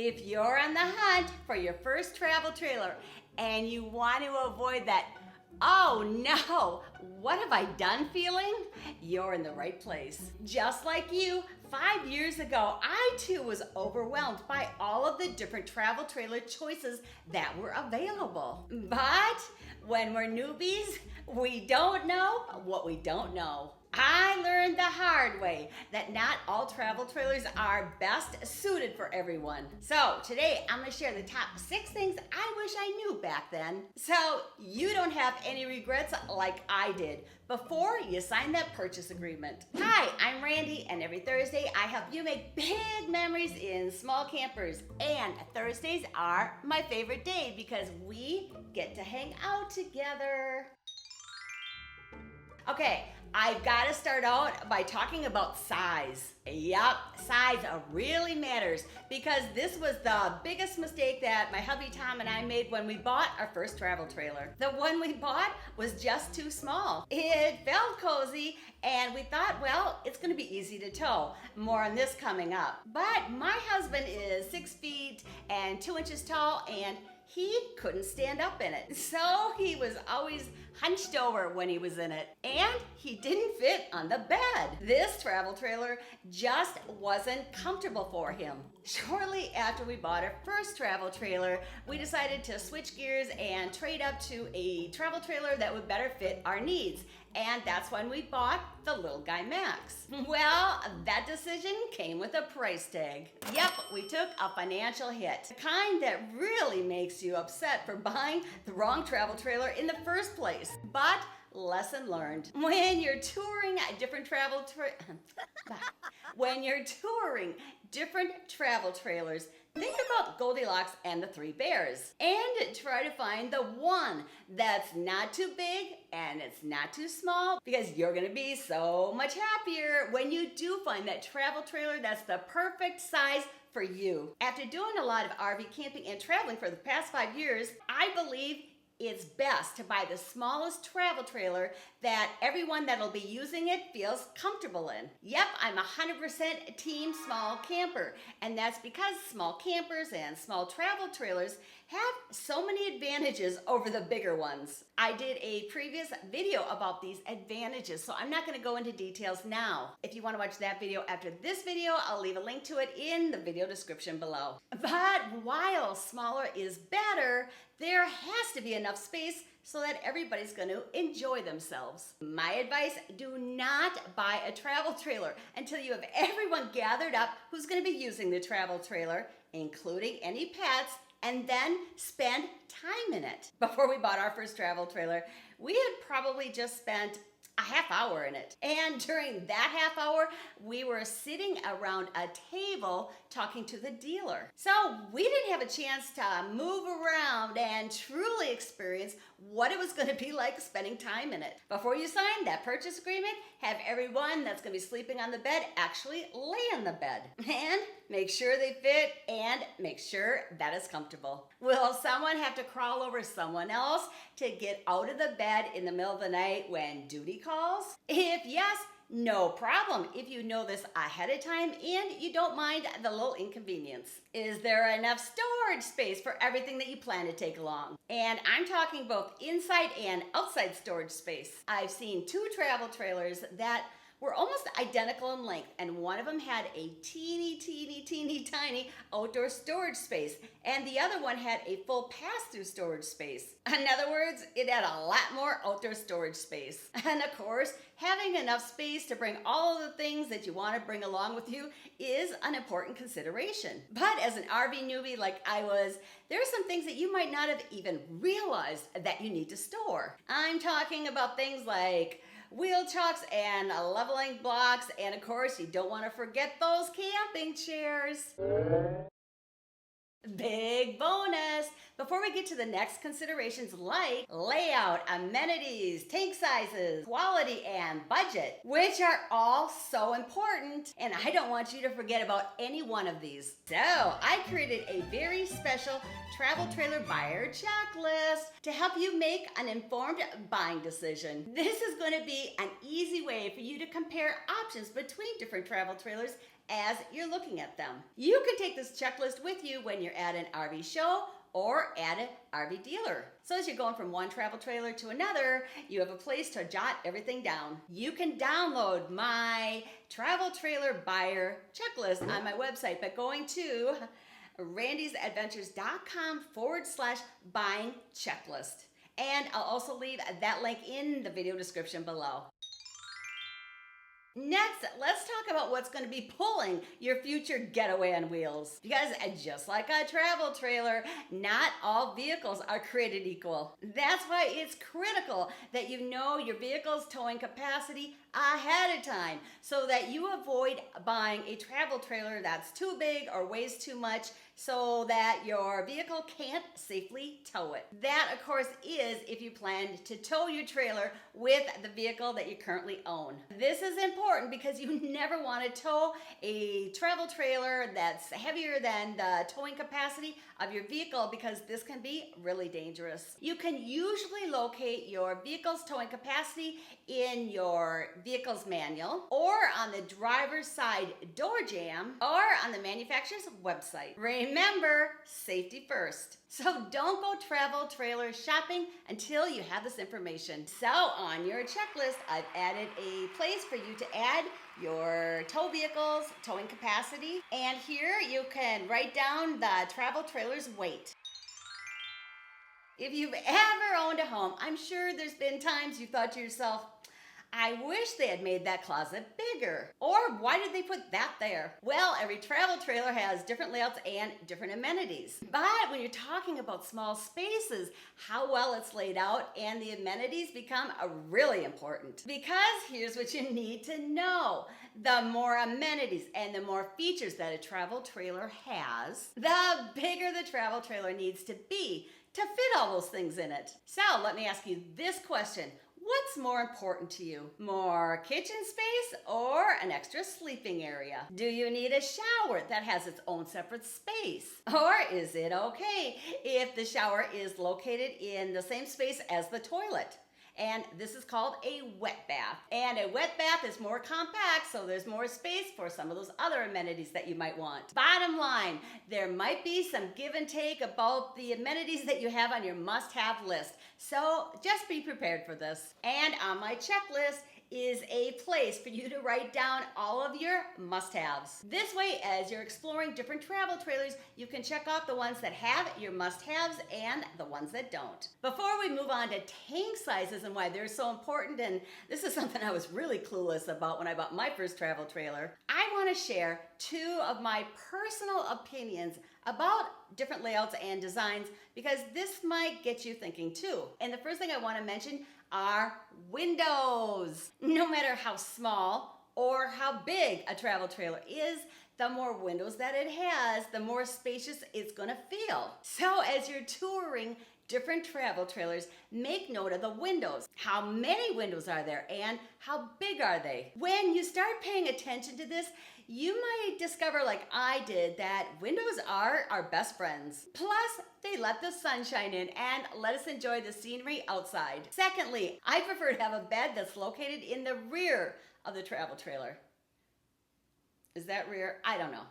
If you're on the hunt for your first travel trailer and you want to avoid that, oh no, what have I done feeling? You're in the right place. Just like you, 5 years ago, I too was overwhelmed by all of the different travel trailer choices that were available. But when we're newbies, we don't know what we don't know. I learned the hard way that not all travel trailers are best suited for everyone. So today I'm going to share the top 6 things I wish I knew back then, so you don't have any regrets like I did before you sign that purchase agreement. Hi, I'm Randy, and every Thursday I help you make big memories in small campers. And Thursdays are my favorite day because we get to hang out together. Okay, I've got to start out by talking about size. Yep, size really matters because this was the biggest mistake that my hubby Tom and I made when we bought our first travel trailer. The one we bought was just too small. It felt cozy and we thought, well, it's going to be easy to tow. More on this coming up. But my husband is 6 feet and 2 inches tall, and he couldn't stand up in it. So he was always hunched over when he was in it. And he didn't fit on the bed. This travel trailer just wasn't comfortable for him. Shortly after we bought our first travel trailer, we decided to switch gears and trade up to a travel trailer that would better fit our needs. And that's when we bought the Little Guy Max. Well, that decision came with a price tag. Yep, we took a financial hit. The kind that really makes you upset for buying the wrong travel trailer in the first place. But lesson learned. When you're touring different travel trailers, think about Goldilocks and the 3 bears and try to find the one that's not too big and it's not too small, because you're going to be so much happier when you do find that travel trailer that's the perfect size for you. After doing a lot of RV camping and traveling for the past 5 years, I believe it's best to buy the smallest travel trailer that everyone that'll be using it feels comfortable in. Yep, I'm 100% team small camper, and that's because small campers and small travel trailers have so many advantages over the bigger ones. I did a previous video about these advantages, so I'm not going to go into details now. If you want to watch that video after this video, I'll leave a link to it in the video description below. But while smaller is better, there has to be enough space so that everybody's going to enjoy themselves. My advice, do not buy a travel trailer until you have everyone gathered up who's going to be using the travel trailer, including any pets, and then spend time in it. Before we bought our first travel trailer, we had probably just spent a half hour in it. And during that half hour, we were sitting around a table talking to the dealer. So we didn't have a chance to move around and truly experience what it was going to be like spending time in it. Before you sign that purchase agreement, have everyone that's going to be sleeping on the bed actually lay on the bed. And make sure they fit and make sure that it's comfortable. Will someone have to crawl over someone else to get out of the bed in the middle of the night when duty calls? If yes, no problem if you know this ahead of time and you don't mind the little inconvenience. Is there enough storage space for everything that you plan to take along? And I'm talking both inside and outside storage space. I've seen 2 travel trailers that were almost identical in length, and one of them had a teeny tiny outdoor storage space, and the other one had a full pass-through storage space. In other words, it had a lot more outdoor storage space. And of course, having enough space to bring all of the things that you want to bring along with you is an important consideration. But as an RV newbie like I was, there are some things that you might not have even realized that you need to store. I'm talking about things like wheel chocks and leveling blocks, and of course you don't want to forget those camping chairs. Big bonus! Before we get to the next considerations like layout, amenities, tank sizes, quality, and budget, which are all so important, and I don't want you to forget about any one of these. So I created a very special travel trailer buyer checklist to help you make an informed buying decision. This is going to be an easy way for you to compare options between different travel trailers as you're looking at them. You can take this checklist with you when you're at an RV show or at an RV dealer. So as you're going from one travel trailer to another, you have a place to jot everything down. You can download my travel trailer buyer checklist on my website by going to randysadventures.com/buying checklist. And I'll also leave that link in the video description below. Next, let's talk about what's going to be pulling your future getaway on wheels. Because just like a travel trailer, not all vehicles are created equal. That's why it's critical that you know your vehicle's towing capacity ahead of time so that you avoid buying a travel trailer that's too big or weighs too much so that your vehicle can't safely tow it. That, of course, is if you plan to tow your trailer with the vehicle that you currently own. This is important because you never want to tow a travel trailer that's heavier than the towing capacity of your vehicle because this can be really dangerous. You can usually locate your vehicle's towing capacity in your vehicle's manual or on the driver's side door jamb or on the manufacturer's website. Remember, safety first. So don't go travel trailer shopping until you have this information. So on your checklist, I've added a place for you to add your tow vehicle's towing capacity. And here you can write down the travel trailer's weight. If you've ever owned a home, I'm sure there's been times you thought to yourself, I wish they had made that closet bigger. Or why did they put that there? Well, every travel trailer has different layouts and different amenities. But when you're talking about small spaces, how well it's laid out and the amenities become really important. Because here's what you need to know. The more amenities and the more features that a travel trailer has, the bigger the travel trailer needs to be to fit all those things in it. So let me ask you this question. What's more important to you? More kitchen space or an extra sleeping area? Do you need a shower that has its own separate space? Or is it okay if the shower is located in the same space as the toilet? And this is called a wet bath. And a wet bath is more compact, so there's more space for some of those other amenities that you might want. Bottom line, there might be some give and take about the amenities that you have on your must-have list. So just be prepared for this. And on my checklist is a place for you to write down all of your must-haves. This way, as you're exploring different travel trailers, you can check off the ones that have your must-haves and the ones that don't. Before we move on to tank sizes and why they're so important, and this is something I was really clueless about when I bought my first travel trailer, I want to share two of my personal opinions about different layouts and designs because this might get you thinking too. And the first thing I want to mention are windows. No matter how small or how big a travel trailer is, the more windows that it has, the more spacious it's gonna feel. So as you're touring different travel trailers, make note of the windows. How many windows are there and how big are they? When you start paying attention to this, you might discover, like I did, that windows are our best friends. Plus, they let the sunshine in and let us enjoy the scenery outside. Secondly, I prefer to have a bed that's located in the rear of the travel trailer. Is that rear? I don't know.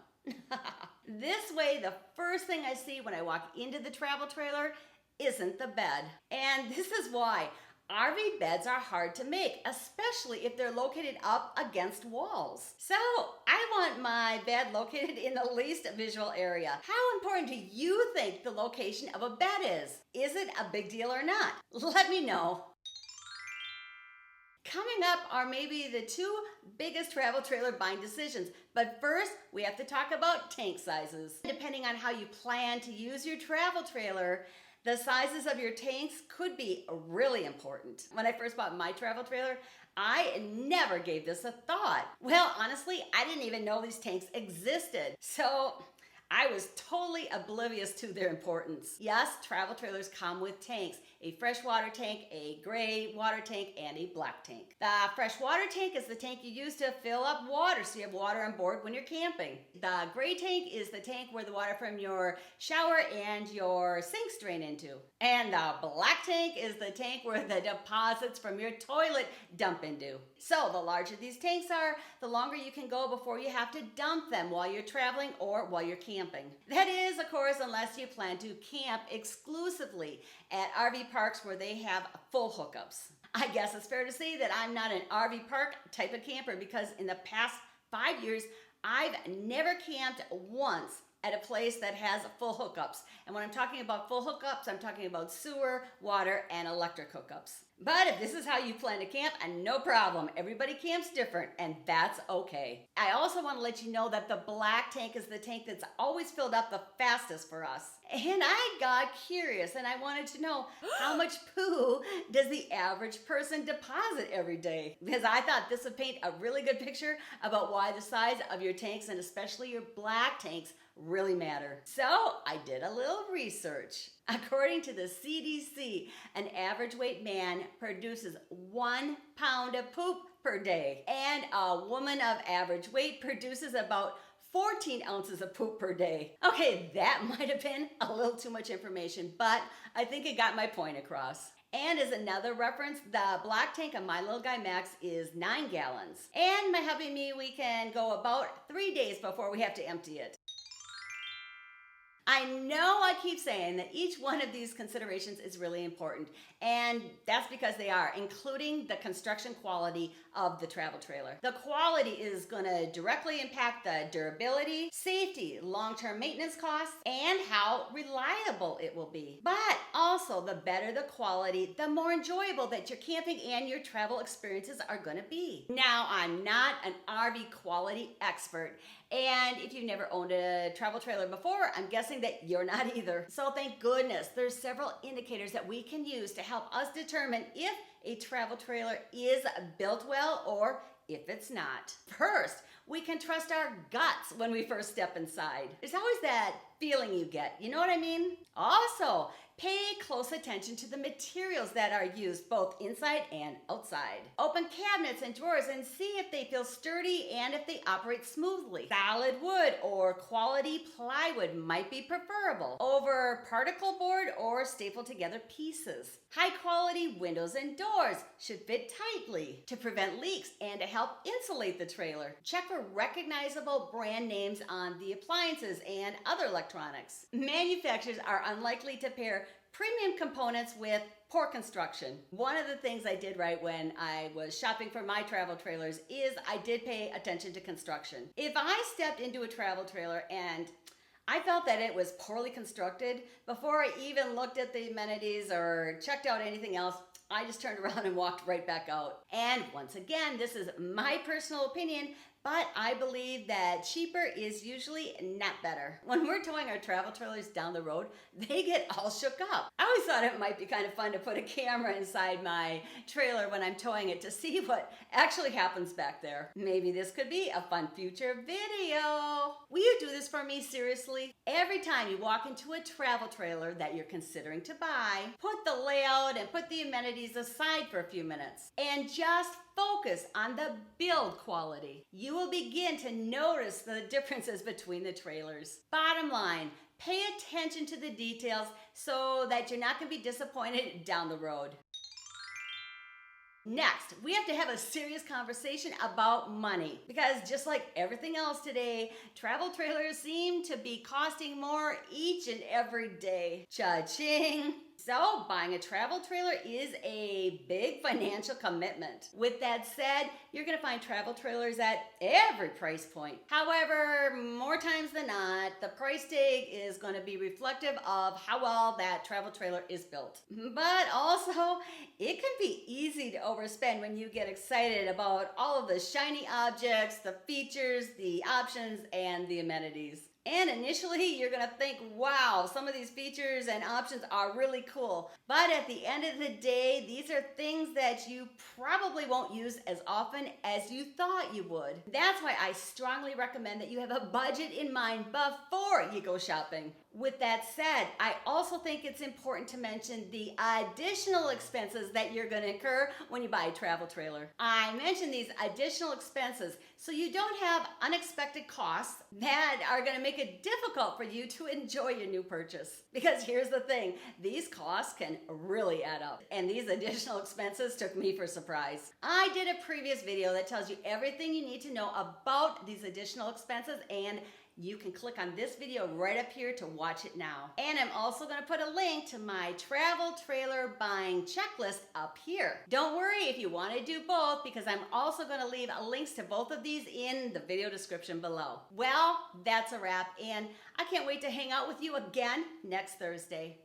This way, the first thing I see when I walk into the travel trailer isn't the bed. And this is why RV beds are hard to make, especially if they're located up against walls. So I want my bed located in the least visual area. How important do you think the location of a bed is? Is it a big deal or not? Let me know. Coming up are maybe the two biggest travel trailer buying decisions. But first, we have to talk about tank sizes. Depending on how you plan to use your travel trailer, the sizes of your tanks could be really important. When I first bought my travel trailer, I never gave this a thought. Well, honestly, I didn't even know these tanks existed. So I was totally oblivious to their importance. Yes, travel trailers come with tanks, a freshwater tank, a gray water tank, and a black tank. The freshwater tank is the tank you use to fill up water so you have water on board when you're camping. The gray tank is the tank where the water from your shower and your sinks drain into. And the black tank is the tank where the deposits from your toilet dump into. So the larger these tanks are, the longer you can go before you have to dump them while you're traveling or while you're camping. That is, of course, unless you plan to camp exclusively at RV parks where they have full hookups. I guess it's fair to say that I'm not an RV park type of camper because in the past 5 years, I've never camped once at a place that has full hookups. And when I'm talking about full hookups, I'm talking about sewer, water, and electric hookups. But if this is how you plan to camp, no problem. Everybody camps different, and that's okay. I also want to let you know that the black tank is the tank that's always filled up the fastest for us. And I got curious, and I wanted to know how much poo does the average person deposit every day? Because I thought this would paint a really good picture about why the size of your tanks, and especially your black tanks, really matter. So I did a little research. According to the CDC, an average weight man produces 1 pound of poop per day, and a woman of average weight produces about 14 ounces of poop per day. Okay, that might have been a little too much information, but I think it got my point across. And as another reference, the black tank on my little guy Max is 9 gallons. And my hubby and me, we can go about 3 days before we have to empty it. I know I keep saying that each one of these considerations is really important, and that's because they are, including the construction quality of the travel trailer. The quality is going to directly impact the durability, safety, long-term maintenance costs, and how reliable it will be. But also, the better the quality, the more enjoyable that your camping and your travel experiences are going to be. Now, I'm not an RV quality expert, and if you've never owned a travel trailer before, I'm guessing that you're not either. So thank goodness there's several indicators that we can use to help us determine if a travel trailer is built well or if it's not. First, we can trust our guts when we first step inside. There's always that feeling you get, you know what I mean? Also, pay close attention to the materials that are used both inside and outside. Open cabinets and drawers and see if they feel sturdy and if they operate smoothly. Solid wood or quality plywood might be preferable over particle board or stapled together pieces. High quality windows and doors should fit tightly to prevent leaks and to help insulate the trailer. Check for recognizable brand names on the appliances and other electronics. Manufacturers are unlikely to pair premium components with poor construction. One of the things I did right when I was shopping for my travel trailers is I did pay attention to construction. If I stepped into a travel trailer and I felt that it was poorly constructed, before I even looked at the amenities or checked out anything else, I just turned around and walked right back out. And once again, this is my personal opinion, but I believe that cheaper is usually not better. When we're towing our travel trailers down the road, they get all shook up. I always thought it might be kind of fun to put a camera inside my trailer when I'm towing it to see what actually happens back there. Maybe this could be a fun future video. Will you do this for me, seriously? Every time you walk into a travel trailer that you're considering to buy, put the layout and put the amenities aside for a few minutes and just focus on the build quality. You will begin to notice the differences between the trailers. Bottom line, pay attention to the details so that you're not going to be disappointed down the road. Next, we have to have a serious conversation about money because just like everything else today, travel trailers seem to be costing more each and every day. Cha-ching! So, buying a travel trailer is a big financial commitment. With that said, you're going to find travel trailers at every price point. However, more times than not, the price tag is going to be reflective of how well that travel trailer is built. But also, it can be easy to overspend when you get excited about all of the shiny objects, the features, the options, and the amenities. And initially, you're going to think, wow, some of these features and options are really cool. But at the end of the day, these are things that you probably won't use as often as you thought you would. That's why I strongly recommend that you have a budget in mind before you go shopping. With that said, I also think it's important to mention the additional expenses that you're going to incur when you buy a travel trailer. I mentioned these additional expenses so you don't have unexpected costs that are going to make it difficult for you to enjoy your new purchase. Because here's the thing, these costs can really add up, and these additional expenses took me for a surprise. I did a previous video that tells you everything you need to know about these additional expenses, and you can click on this video right up here to watch it now. And I'm also going to put a link to my travel trailer buying checklist up here. Don't worry if you want to do both, because I'm also going to leave links to both of these in the video description below. Well, that's a wrap, and I can't wait to hang out with you again next Thursday.